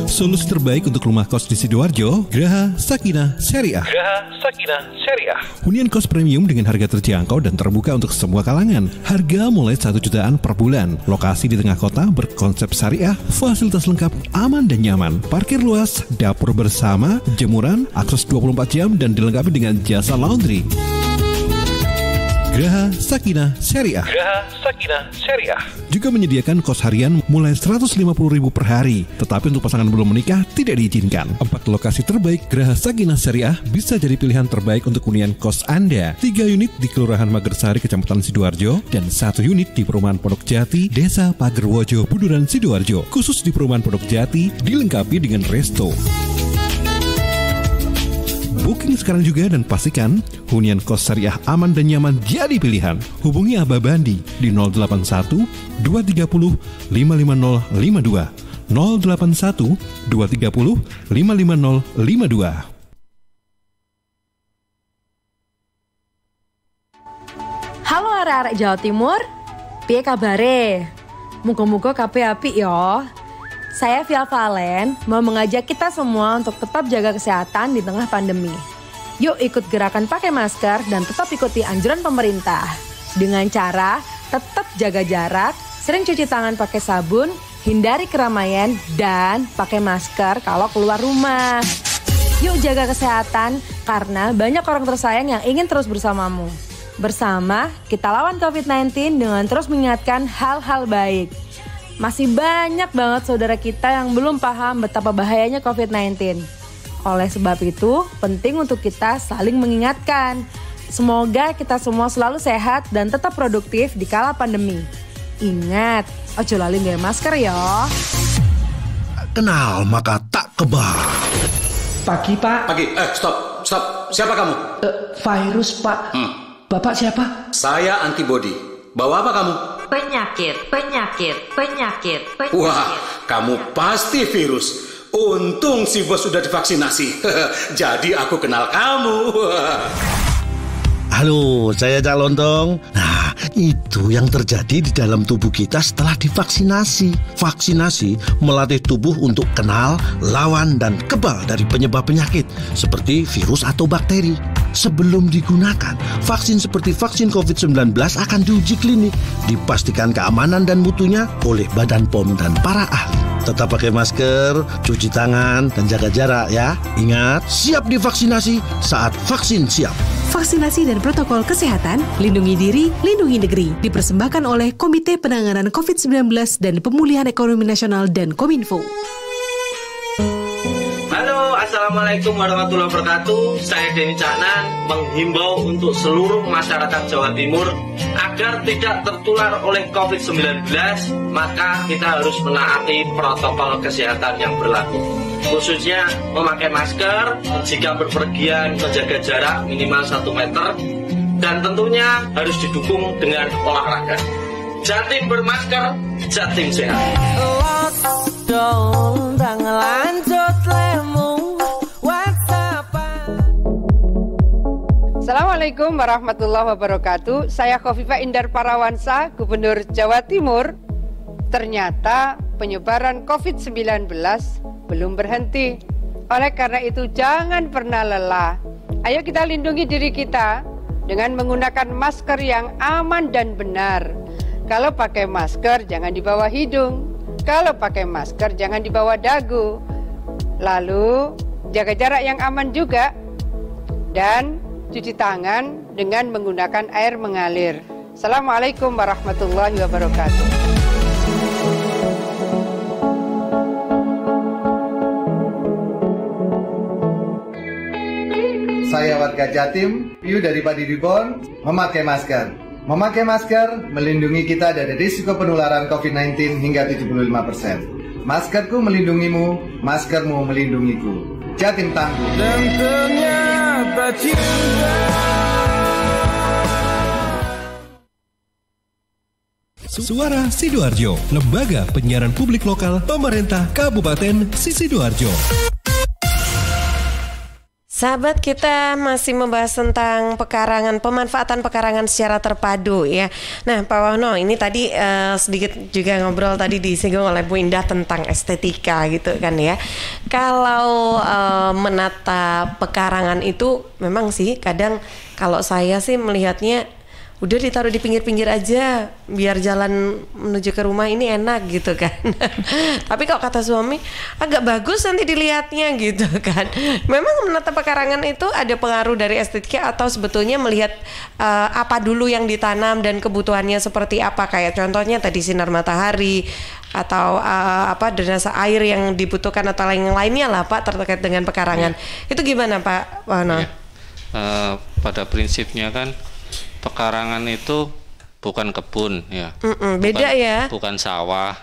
Solusi terbaik untuk rumah kos di Sidoarjo, Graha Sakinah Syariah. Hunian kos premium dengan harga terjangkau dan terbuka untuk semua kalangan. Harga mulai 1 jutaan per bulan. Lokasi di tengah kota berkonsep syariah, fasilitas lengkap, aman dan nyaman. Parkir luas, dapur bersama, jemuran, akses 24 jam dan dilengkapi dengan jasa laundry. Graha Sakinah Syariah. Juga menyediakan kos harian mulai 150.000 per hari. Tetapi untuk pasangan belum menikah tidak diizinkan. 4 lokasi terbaik Graha Sakinah Syariah bisa jadi pilihan terbaik untuk hunian kos Anda. 3 unit di Kelurahan Magersari, Kecamatan Sidoarjo, dan 1 unit di Perumahan Pondok Jati, Desa Pagerwojo, Buduran, Sidoarjo. Khusus di Perumahan Pondok Jati dilengkapi dengan resto. Booking sekarang juga dan pastikan hunian kos syariah aman dan nyaman jadi pilihan. Hubungi Abah Bandi di 081 230 55052. 081 230 55052. Halo arek-arek Jawa Timur, piye kabare? Muga-muga kabeh apik ya. Saya Via Valen mau mengajak kita semua untuk tetap jaga kesehatan di tengah pandemi. Yuk ikut gerakan pakai masker dan tetap ikuti anjuran pemerintah. Dengan cara tetap jaga jarak, sering cuci tangan pakai sabun, hindari keramaian, dan pakai masker kalau keluar rumah. Yuk jaga kesehatan Karena banyak orang tersayang yang ingin terus bersamamu. Bersama, kita lawan COVID-19 dengan terus mengingatkan hal-hal baik. Masih banyak banget saudara kita yang belum paham betapa bahayanya COVID-19. Oleh sebab itu, penting untuk kita saling mengingatkan. Semoga kita semua selalu sehat dan tetap produktif di kala pandemi. Ingat, ojo lali nggawe masker ya. Kenal maka tak kebal. Pagi, Pak. Pagi. Stop. Siapa kamu? Virus, Pak. Bapak siapa? Saya antibody. Bawa apa kamu? Penyakit. Wah, kamu pasti virus. Untung si bos sudah divaksinasi. Jadi aku kenal kamu. Halo, saya Cak Lontong. Nah, itu yang terjadi di dalam tubuh kita setelah divaksinasi. Vaksinasi melatih tubuh untuk kenal, lawan, dan kebal dari penyebab penyakit seperti virus atau bakteri. Sebelum digunakan, vaksin seperti vaksin COVID-19 akan diuji klinik, dipastikan keamanan dan mutunya oleh Badan POM dan para ahli. Tetap pakai masker, cuci tangan, dan jaga jarak ya. Ingat, siap divaksinasi saat vaksin siap. Vaksinasi dan protokol kesehatan, lindungi diri, lindungi negeri. Dipersembahkan oleh Komite Penanganan COVID-19 dan Pemulihan Ekonomi Nasional dan Kominfo. Halo, Assalamualaikum warahmatullahi wabarakatuh. Saya Denny Caknan menghimbau untuk seluruh masyarakat Jawa Timur agar tidak tertular oleh COVID-19, maka kita harus menaati protokol kesehatan yang berlaku. Khususnya memakai masker, jika berpergian menjaga jarak minimal 1 meter, dan tentunya harus didukung dengan olahraga. Jatim bermasker, Jatim sehat. Assalamualaikum warahmatullahi wabarakatuh. Saya Khofifah Indar Parawansa, Gubernur Jawa Timur. Ternyata penyebaran COVID-19 belum berhenti. Oleh karena itu jangan pernah lelah. Ayo kita lindungi diri kita dengan menggunakan masker yang aman dan benar. Kalau pakai masker jangan di bawah hidung. Kalau pakai masker jangan di bawah dagu. Lalu jaga jarak yang aman juga. Dan cuci tangan dengan menggunakan air mengalir. Assalamualaikum warahmatullahi wabarakatuh. Saya warga Jatim, Piu dari Padi Ribon, memakai masker. Memakai masker melindungi kita dari risiko penularan COVID-19 hingga 75%. Maskerku melindungimu, maskermu melindungiku. Jatim tangguh. Dan ternyata cinta. Suara Sidoarjo, Lembaga Penyiaran Publik Lokal Pemerintah Kabupaten Sidoarjo. Sahabat, kita masih membahas tentang pekarangan, pemanfaatan pekarangan secara terpadu ya. Nah, Pak Wahono, ini tadi sedikit juga ngobrol tadi disinggung oleh Bu Indah tentang estetika gitu kan ya. Kalau menata pekarangan itu memang sih kadang kalau saya sih melihatnya udah ditaruh di pinggir-pinggir aja biar jalan menuju ke rumah ini enak gitu kan. Tapi kalau kata suami agak bagus nanti dilihatnya gitu kan. Memang menata pekarangan itu ada pengaruh dari estetika atau sebetulnya melihat apa dulu yang ditanam dan kebutuhannya seperti apa, kayak contohnya tadi sinar matahari atau drainase air yang dibutuhkan atau lainnya lah Pak terkait dengan pekarangan. Itu gimana Pak Wahono? Pada prinsipnya kan pekarangan itu bukan kebun ya, beda ya, bukan sawah.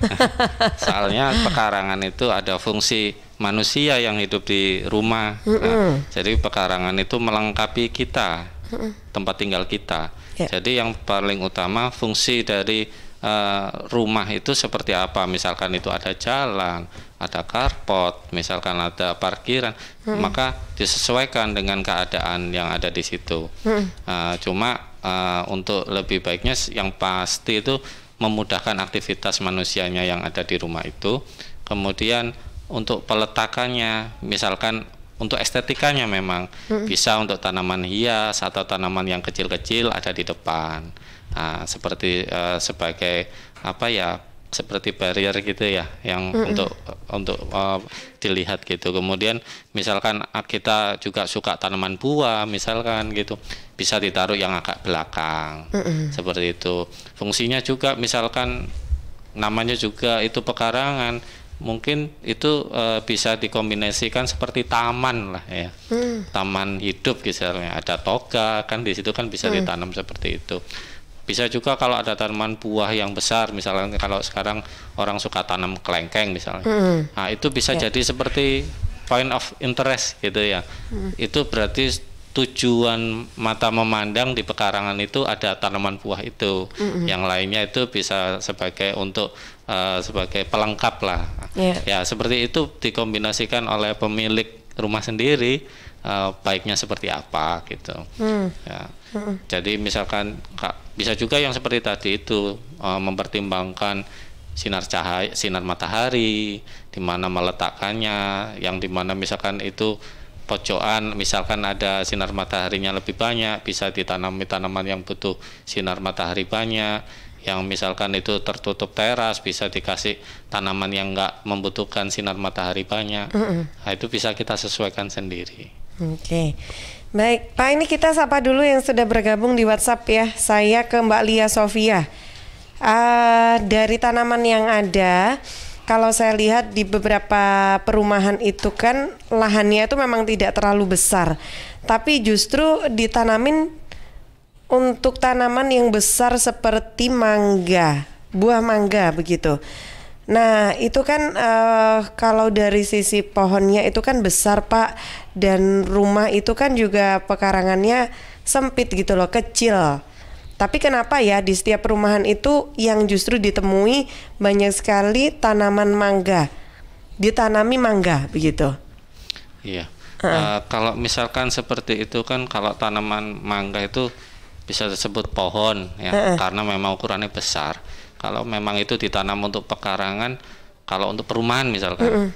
Soalnya pekarangan itu ada fungsi manusia yang hidup di rumah. Nah, jadi pekarangan itu melengkapi kita, tempat tinggal kita. Jadi yang paling utama fungsi dari rumah itu seperti apa? Misalkan itu ada jalan, ada carport, misalkan ada parkiran, maka disesuaikan dengan keadaan yang ada di situ. Cuma untuk lebih baiknya yang pasti itu memudahkan aktivitas manusianya yang ada di rumah itu. Kemudian untuk peletakannya, misalkan untuk estetikanya memang bisa untuk tanaman hias atau tanaman yang kecil-kecil ada di depan. Seperti sebagai seperti barrier gitu ya, yang untuk dilihat gitu. Kemudian misalkan kita juga suka tanaman buah misalkan gitu, bisa ditaruh yang agak belakang seperti itu. Fungsinya juga misalkan namanya juga itu pekarangan, mungkin itu bisa dikombinasikan seperti taman lah ya, taman hidup misalnya, ada toga kan di situ kan bisa ditanam seperti itu. Bisa juga kalau ada tanaman buah yang besar, misalnya kalau sekarang orang suka tanam kelengkeng misalnya, nah itu bisa jadi seperti point of interest gitu ya. Itu berarti tujuan mata memandang di pekarangan itu ada tanaman buah itu. Yang lainnya itu bisa sebagai untuk sebagai pelengkap lah. Ya seperti itu dikombinasikan oleh pemilik rumah sendiri, baiknya seperti apa gitu. Ya. Jadi misalkan bisa juga yang seperti tadi itu mempertimbangkan sinar cahaya, sinar matahari, di mana meletakkannya, yang di mana misalkan itu pojokan, misalkan ada sinar mataharinya lebih banyak, bisa ditanami tanaman yang butuh sinar matahari banyak. Yang misalkan itu tertutup teras, bisa dikasih tanaman yang enggak membutuhkan sinar matahari banyak. Nah, itu bisa kita sesuaikan sendiri. Oke. Baik, Pak, ini kita sapa dulu yang sudah bergabung di WhatsApp ya. Saya ke Mbak Lia Sofia. Dari tanaman yang ada, kalau saya lihat di beberapa perumahan itu kan lahannya itu memang tidak terlalu besar, tapi justru ditanamin untuk tanaman yang besar seperti mangga, buah mangga begitu. Nah itu kan kalau dari sisi pohonnya itu kan besar Pak, dan rumah itu kan juga pekarangannya sempit gitu loh, kecil. Tapi kenapa ya di setiap perumahan itu yang justru ditemui banyak sekali tanaman mangga, ditanami mangga begitu? Iya. Kalau misalkan seperti itu kan, kalau tanaman mangga itu bisa disebut pohon ya, karena memang ukurannya besar. Kalau memang itu ditanam untuk pekarangan, kalau untuk perumahan misalkan,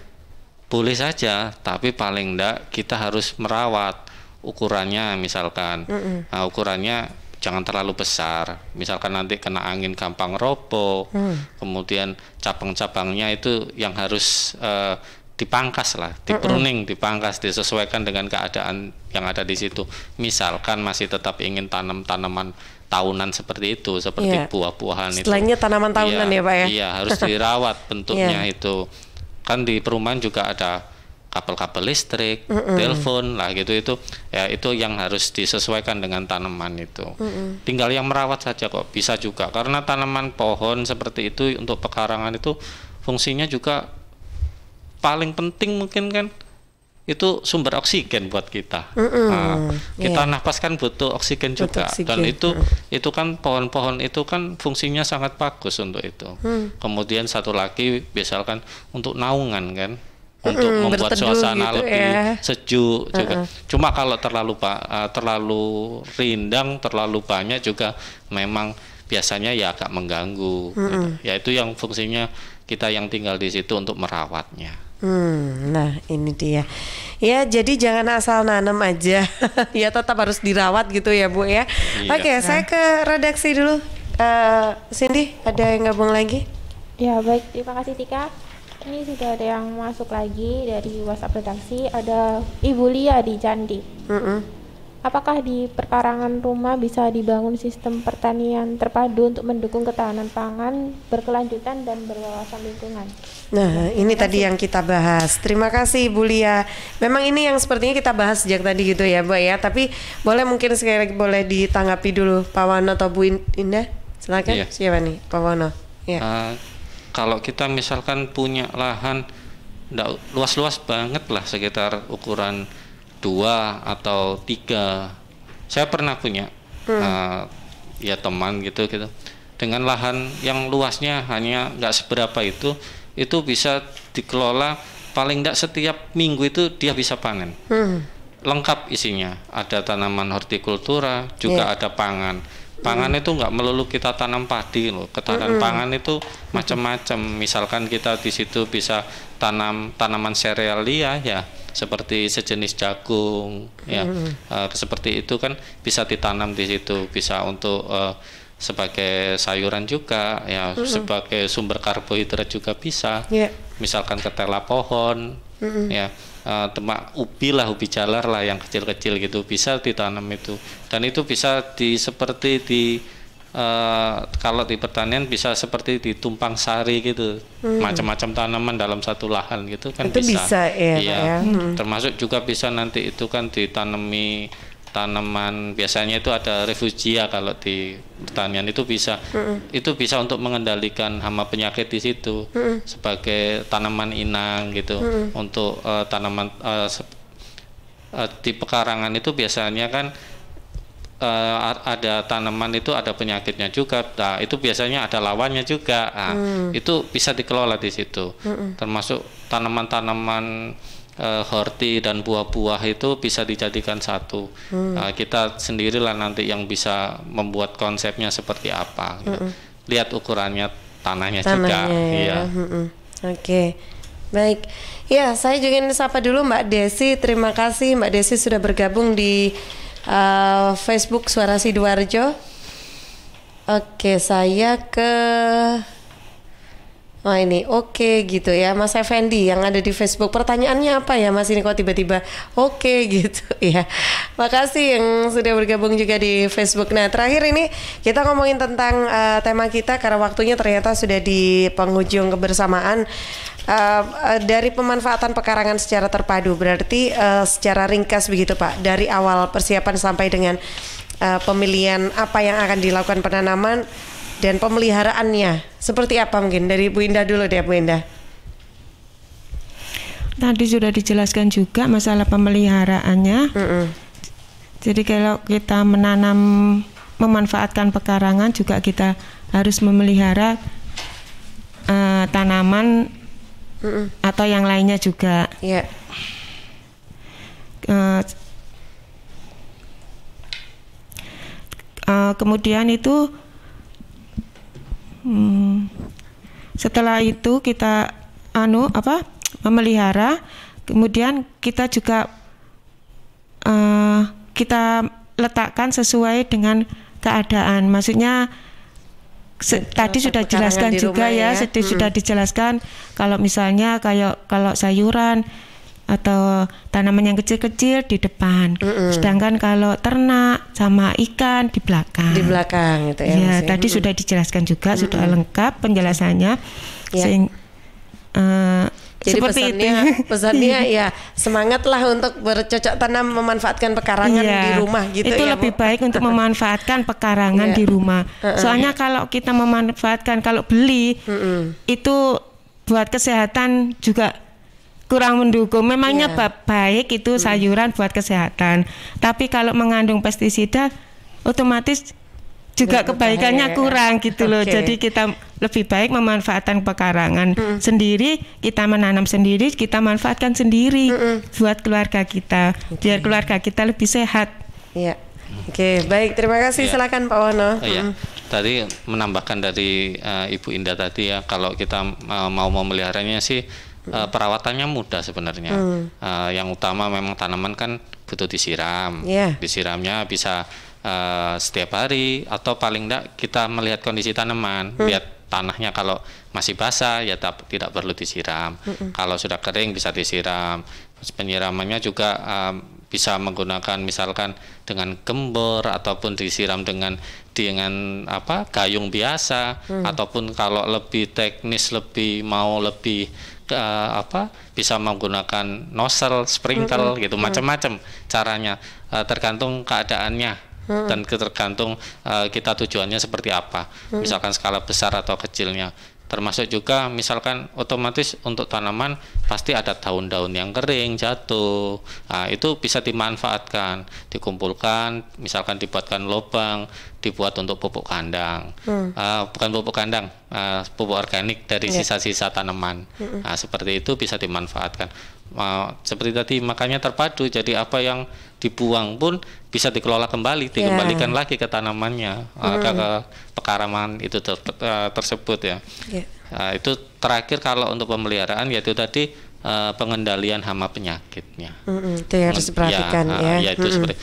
boleh saja, tapi paling enggak kita harus merawat ukurannya misalkan. Nah, ukurannya jangan terlalu besar, misalkan nanti kena angin gampang roboh. Kemudian cabang-cabangnya itu yang harus dipangkas lah, dipruning, dipangkas, disesuaikan dengan keadaan yang ada di situ. Misalkan masih tetap ingin tanam tanaman tahunan seperti itu, seperti buah-buahan itu. Istilahnya tanaman tahunan ya Pak ya? Iya, harus dirawat bentuknya itu. Kan di perumahan juga ada kabel-kabel listrik, telepon lah gitu, itu ya itu yang harus disesuaikan dengan tanaman itu. Tinggal yang merawat saja kok, bisa juga. Karena tanaman pohon seperti itu untuk pekarangan itu fungsinya juga paling penting mungkin kan itu sumber oksigen buat kita. Kita nafas kan butuh oksigen juga, dan itu kan pohon-pohon itu kan fungsinya sangat bagus untuk itu. Kemudian satu lagi misalkan untuk naungan kan, untuk membuat suasana gitu lebih sejuk juga. Cuma kalau terlalu rindang, terlalu banyak juga memang biasanya ya agak mengganggu. Ya itu yang fungsinya kita yang tinggal di situ untuk merawatnya. Nah ini dia ya, jadi jangan asal nanam aja ya, tetap harus dirawat gitu ya Bu ya. Oke, saya ke redaksi dulu. Cindy, ada yang gabung lagi? Ya baik, terima kasih Tika. Ini sudah ada yang masuk lagi dari WhatsApp redaksi. Ada Ibu Lia di Candi. Apakah di perkarangan rumah bisa dibangun sistem pertanian terpadu untuk mendukung ketahanan pangan berkelanjutan dan berwawasan lingkungan? Nah, ini tadi yang kita bahas. Terima kasih Ibu Lia. Memang ini yang sepertinya kita bahas sejak tadi gitu ya, Bu ya. Tapi boleh mungkin sekali lagi boleh ditanggapi dulu Pak Wono atau Bu Indah. Silakan. Siapa nih, Pak Wono? Ya. Kalau kita misalkan punya lahan luas-luas banget lah, sekitar ukuran 2 atau 3. Saya pernah punya ya teman gitu dengan lahan yang luasnya hanya nggak seberapa itu bisa dikelola, paling nggak setiap minggu itu dia bisa panen. Lengkap isinya, ada tanaman hortikultura, juga ada pangan. Pangan itu nggak melulu kita tanam padi loh, ketahanan pangan itu macam-macam. Misalkan kita di situ bisa tanam tanaman serealia ya, seperti sejenis jagung ya, seperti itu kan bisa ditanam di situ, bisa untuk sebagai sayuran juga ya, sebagai sumber karbohidrat juga bisa. Misalkan ketela pohon, ya, temak ubi jalar lah yang kecil-kecil gitu bisa ditanam itu, dan itu bisa seperti di kalau di pertanian bisa seperti di tumpang sari gitu, macam-macam tanaman dalam satu lahan gitu kan itu bisa ya, iya. Termasuk juga bisa nanti itu kan ditanami tanaman, biasanya itu ada refugia kalau di pertanian itu bisa itu bisa untuk mengendalikan hama penyakit di situ sebagai tanaman inang gitu. Untuk tanaman di pekarangan itu biasanya kan ada tanaman itu ada penyakitnya juga. Nah, itu biasanya ada lawannya juga. Nah, itu bisa dikelola di situ. Termasuk tanaman-tanaman horti dan buah-buah itu bisa dijadikan satu. Kita sendirilah nanti yang bisa membuat konsepnya seperti apa. Lihat ukurannya tanahnya juga. Ya. Iya. Oke. Baik. Ya, saya juga ingin sapa dulu Mbak Desi. Terima kasih Mbak Desi sudah bergabung di Facebook Suara Sidoarjo. Oke, saya ke ini oke gitu ya Mas Effendi yang ada di Facebook. Pertanyaannya apa ya Mas ini kok tiba-tiba oke gitu ya. Makasih yang sudah bergabung juga di Facebook. Nah terakhir ini kita ngomongin tentang tema kita karena waktunya ternyata sudah di penghujung kebersamaan. Dari pemanfaatan pekarangan secara terpadu berarti secara ringkas begitu Pak, dari awal persiapan sampai dengan pemilihan apa yang akan dilakukan penanaman dan pemeliharaannya seperti apa, mungkin dari Bu Indah dulu deh Bu Indah. Tadi sudah dijelaskan juga masalah pemeliharaannya. Jadi kalau kita memanfaatkan pekarangan juga kita harus memelihara tanaman atau yang lainnya juga. Kemudian itu setelah itu kita memelihara, kemudian kita juga kita letakkan sesuai dengan keadaan. Maksudnya tadi sudah dijelaskan juga ya, sudah dijelaskan kalau misalnya kalau sayuran atau tanaman yang kecil-kecil di depan, sedangkan kalau ternak sama ikan di belakang. Di belakang gitu ya. Ya, tadi sudah dijelaskan juga, sudah lengkap penjelasannya. Jadi pesannya ya semangatlah untuk bercocok tanam, memanfaatkan pekarangan di rumah gitu. Itu ya, lebih baik untuk memanfaatkan pekarangan di rumah. Soalnya kalau kita memanfaatkan, kalau beli itu buat kesehatan juga kurang mendukung. Memangnya baik itu sayuran buat kesehatan, tapi kalau mengandung pestisida otomatis juga kebaikannya kurang gitu loh. Jadi kita lebih baik memanfaatkan pekarangan sendiri, kita menanam sendiri, kita manfaatkan sendiri buat keluarga kita, biar keluarga kita lebih sehat. Oke, baik, terima kasih. Silakan Pak Wono. Tadi menambahkan dari Ibu Indah tadi ya, kalau kita mau memeliharanya sih perawatannya mudah sebenarnya. Yang utama memang tanaman kan butuh disiram. Disiramnya bisa setiap hari atau paling enggak kita melihat kondisi tanaman, lihat tanahnya. Kalau masih basah ya tidak perlu disiram. Kalau sudah kering bisa disiram. Penyiramannya juga bisa menggunakan misalkan dengan gembor ataupun disiram dengan gayung biasa, ataupun kalau lebih teknis lebih bisa menggunakan nozzle, sprinkle gitu, macam-macam caranya, tergantung keadaannya dan tergantung kita tujuannya seperti apa, misalkan skala besar atau kecilnya. Termasuk juga misalkan otomatis untuk tanaman pasti ada daun-daun yang kering jatuh, itu bisa dimanfaatkan, dikumpulkan, misalkan dibuatkan lubang, dibuat untuk pupuk kandang, bukan pupuk kandang, pupuk organik dari sisa-sisa tanaman. Seperti itu bisa dimanfaatkan. Seperti tadi, makanya terpadu, jadi apa yang dibuang pun bisa dikelola kembali, dikembalikan lagi ke tanamannya, ke pekarangan itu tersebut ya. Itu terakhir kalau untuk pemeliharaan, yaitu tadi pengendalian hama penyakitnya. Itu yang harus diperhatikan ya. Itu seperti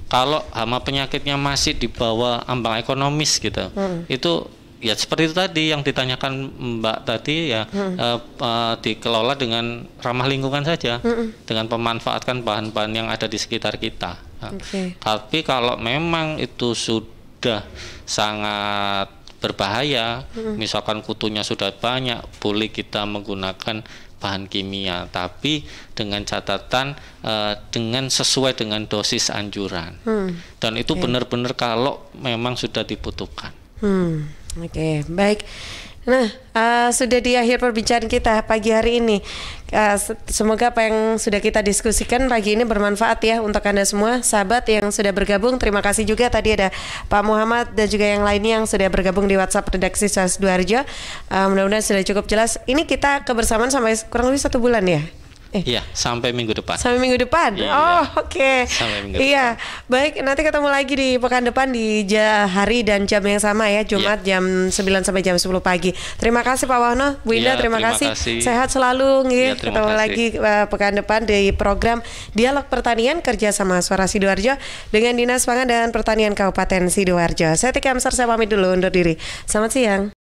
kalau hama penyakitnya masih di bawah ambang ekonomis gitu, itu ya seperti itu tadi yang ditanyakan Mbak tadi ya, dikelola dengan ramah lingkungan saja, dengan memanfaatkan bahan-bahan yang ada di sekitar kita. Tapi kalau memang itu sudah sangat berbahaya, misalkan kutunya sudah banyak, boleh kita menggunakan bahan kimia, tapi dengan catatan dengan sesuai dengan dosis anjuran, dan itu benar-benar kalau memang sudah dibutuhkan. Oke, baik. Nah, sudah di akhir perbincangan kita pagi hari ini. Semoga apa yang sudah kita diskusikan pagi ini bermanfaat ya untuk Anda semua, sahabat yang sudah bergabung. Terima kasih juga tadi ada Pak Muhammad dan juga yang lainnya yang sudah bergabung di WhatsApp Redaksi Sidoarjo. Mudah-mudahan sudah cukup jelas. Ini kita kebersamaan sampai kurang lebih 1 bulan ya? Iya, sampai minggu depan. Sampai minggu depan. Oke. Sampai minggu depan. Baik, nanti ketemu lagi di pekan depan di hari dan jam yang sama ya, Jumat jam 9 sampai jam 10 pagi. Terima kasih Pak Wahono, Bu Indah, terima kasih. Sehat selalu nggih. Ketemu lagi pekan depan di program Dialog Pertanian kerjasama Suara Sidoarjo dengan Dinas Pangan dan Pertanian Kabupaten Sidoarjo. Saya Tika Amsar, saya pamit dulu undur diri. Selamat siang.